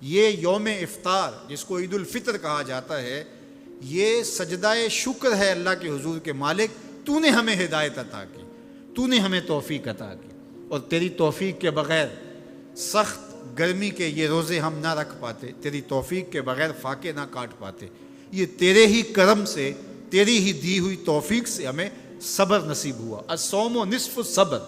یہ یوم افطار جس کو عید الفطر کہا جاتا ہے، یہ سجدہ شکر ہے اللہ کے حضور کے مالک، تو نے ہمیں ہدایت عطا کی، تو نے ہمیں توفیق عطا کی، اور تیری توفیق کے بغیر سخت گرمی کے یہ روزے ہم نہ رکھ پاتے، تیری توفیق کے بغیر فاقے نہ کاٹ پاتے۔ یہ تیرے ہی کرم سے، تیری ہی دی ہوئی توفیق سے ہمیں صبر نصیب ہوا۔ الصوم نصف الصبر،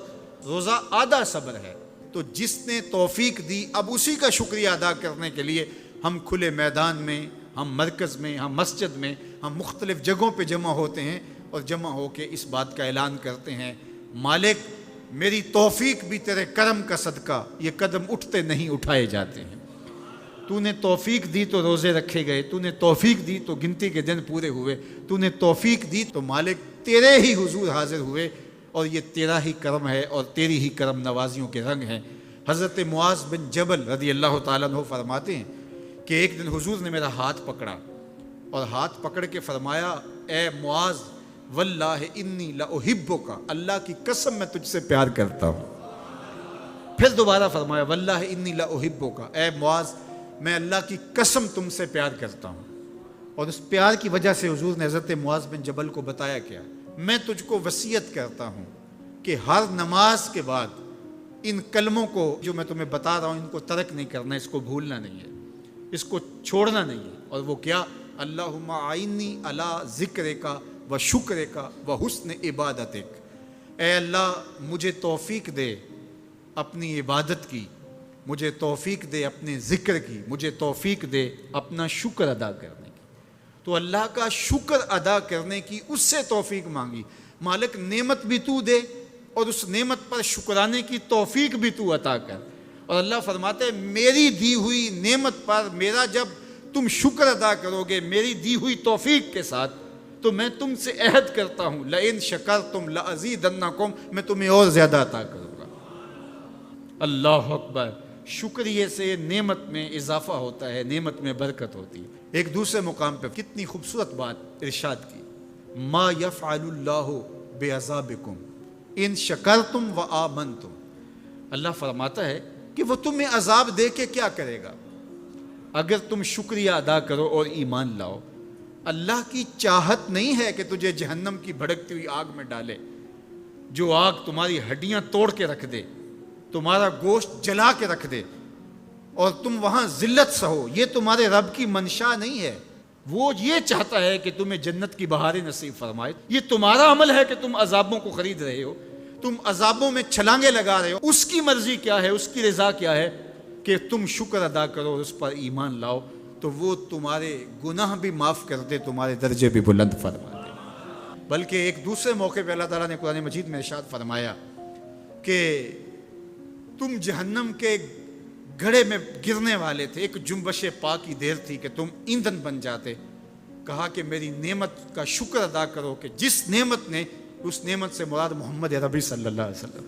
روزہ آدھا صبر ہے۔ تو جس نے توفیق دی، اب اسی کا شکریہ ادا کرنے کے لیے ہم کھلے میدان میں، ہم مرکز میں، ہم مسجد میں، ہم مختلف جگہوں پہ جمع ہوتے ہیں اور جمع ہو کے اس بات کا اعلان کرتے ہیں، مالک میری توفیق بھی تیرے کرم کا صدقہ، یہ قدم اٹھتے نہیں اٹھائے جاتے ہیں۔ تو نے توفیق دی تو روزے رکھے گئے، تو نے توفیق دی تو گنتی کے دن پورے ہوئے، تو نے توفیق دی تو مالک تیرے ہی حضور حاضر ہوئے، اور یہ تیرا ہی کرم ہے اور تیری ہی کرم نوازیوں کے رنگ ہیں۔ حضرت معاذ بن جبل رضی اللہ تعالیٰ عنہ فرماتے ہیں کہ ایک دن حضور نے میرا ہاتھ پکڑا اور ہاتھ پکڑ کے فرمایا، اے معاذ واللہ انی لاحبک، اللہ کی قسم میں تجھ سے پیار کرتا ہوں۔ پھر دوبارہ فرمایا، واللہ انی لاحبک، اے معاذ میں اللہ کی قسم تم سے پیار کرتا ہوں۔ اور اس پیار کی وجہ سے حضور نے حضرت معاذ بن جبل کو بتایا کیا، میں تجھ کو وصیت کرتا ہوں کہ ہر نماز کے بعد ان کلموں کو جو میں تمہیں بتا رہا ہوں، ان کو ترک نہیں کرنا، اس کو بھولنا نہیں ہے، اس کو چھوڑنا نہیں ہے۔ اور وہ کیا؟ اللہم اعنی علی ذکرک و شکرک و حسن عبادتک، اے اللہ مجھے توفیق دے اپنی عبادت کی، مجھے توفیق دے اپنے ذکر کی، مجھے توفیق دے اپنا شکر ادا کرنے کی۔ تو اللہ کا شکر ادا کرنے کی اس سے توفیق مانگی، مالک نعمت بھی تو دے اور اس نعمت پر شکرانے کی توفیق بھی تو عطا کر۔ اور اللہ فرماتے ہیں میری دی ہوئی نعمت پر میرا جب تم شکر ادا کرو گے میری دی ہوئی توفیق کے ساتھ، تو میں تم سے عہد کرتا ہوں لئن شکرتم لازیدنکم، میں تمہیں اور زیادہ عطا کروں گا۔ اللہ اکبر! شکریہ سے نعمت میں اضافہ ہوتا ہے، نعمت میں برکت ہوتی ہے۔ ایک دوسرے مقام پہ کتنی خوبصورت بات ارشاد کی، ما یفعل اللہ بعذابکم ان شکرتم و آمنتم، اللہ فرماتا ہے کہ وہ تمہیں عذاب دے کے کیا کرے گا اگر تم شکریہ ادا کرو اور ایمان لاؤ۔ اللہ کی چاہت نہیں ہے کہ تجھے جہنم کی بھڑکتی ہوئی آگ میں ڈالے، جو آگ تمہاری ہڈیاں توڑ کے رکھ دے، تمہارا گوشت جلا کے رکھ دے اور تم وہاں ذلت سہو، یہ تمہارے رب کی منشا نہیں ہے۔ وہ یہ چاہتا ہے کہ تمہیں جنت کی بہاریں نصیب فرمائے۔ یہ تمہارا عمل ہے کہ تم عذابوں کو خرید رہے ہو، تم عذابوں میں چھلانگے لگا رہے ہو۔ اس کی مرضی کیا ہے، اس کی رضا کیا ہے کہ تم شکر ادا کرو اور اس پر ایمان لاؤ، تو وہ تمہارے گناہ بھی معاف کر دے، تمہارے درجے بھی بلند فرما دے۔ بلکہ ایک دوسرے موقع پہ اللہ تعالیٰ نے قرآن مجید میں ارشاد فرمایا کہ تم جہنم کے گھڑے میں گرنے والے تھے، ایک جنبش پا کی دیر تھی کہ تم ایندھن بن جاتے۔ کہا کہ میری نعمت کا شکر ادا کرو کہ جس نعمت نے، اس نعمت سے مراد محمد عربی صلی اللہ علیہ وسلم،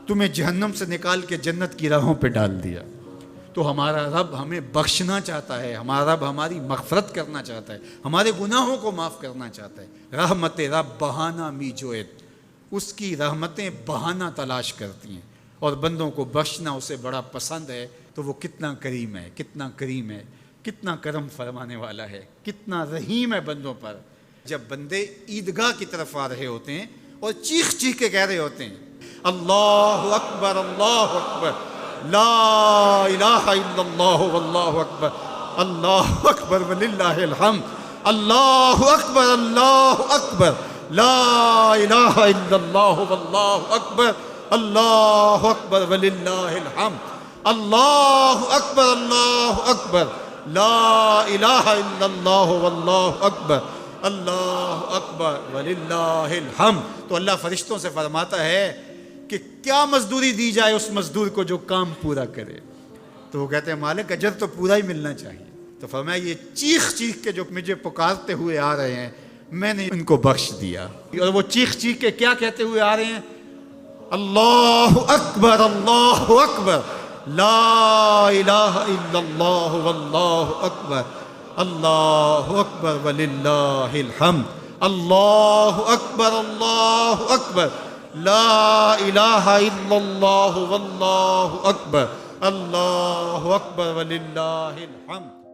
تمہیں جہنم سے نکال کے جنت کی راہوں پہ ڈال دیا۔ تو ہمارا رب ہمیں بخشنا چاہتا ہے، ہمارا رب ہماری مغفرت کرنا چاہتا ہے، ہمارے گناہوں کو معاف کرنا چاہتا ہے۔ رحمت رب بہانہ می جویت، اس کی رحمتیں بہانہ تلاش کرتی ہیں، اور بندوں کو بخشنا اسے بڑا پسند ہے۔ تو وہ کتنا کریم ہے، کتنا کریم ہے، کتنا کرم فرمانے والا ہے، کتنا رحیم ہے بندوں پر۔ جب بندے عیدگاہ کی طرف آ رہے ہوتے ہیں اور چیخ چیخ کے کہہ رہے ہوتے ہیں اللہ اکبر اللہ اکبر لا الہ الا اللہ واللہ اکبر اللہ اکبر وللہ الحمد اللہ اکبر لا الہ الا اللہ واللہ اکبر اللہ اکبر وللہ الحمد اللہ اکبر لا الہ الا اللہ واللہ اکبر اللہ اکبر وللہ الحمد۔ تو اللہ فرشتوں سے فرماتا ہے کہ کیا مزدوری دی جائے اس مزدور کو جو کام پورا کرے؟ تو وہ کہتے ہیں مالک اجر تو پورا ہی ملنا چاہیے۔ تو فرمایا یہ چیخ چیخ کے جو مجھے پکارتے ہوئے آ رہے ہیں میں نے ان کو بخش دیا۔ اور وہ چیخ چیخ کے کیا کہتے ہوئے آ رہے ہیں؟ اللہ اکبر لا الہ الا اللہ واللہ اکبر اللہ اکبر وللہ الحمد اللہ اکبر لا الہ الا اللہ واللہ اکبر اللہ اکبر وللہ الحمد.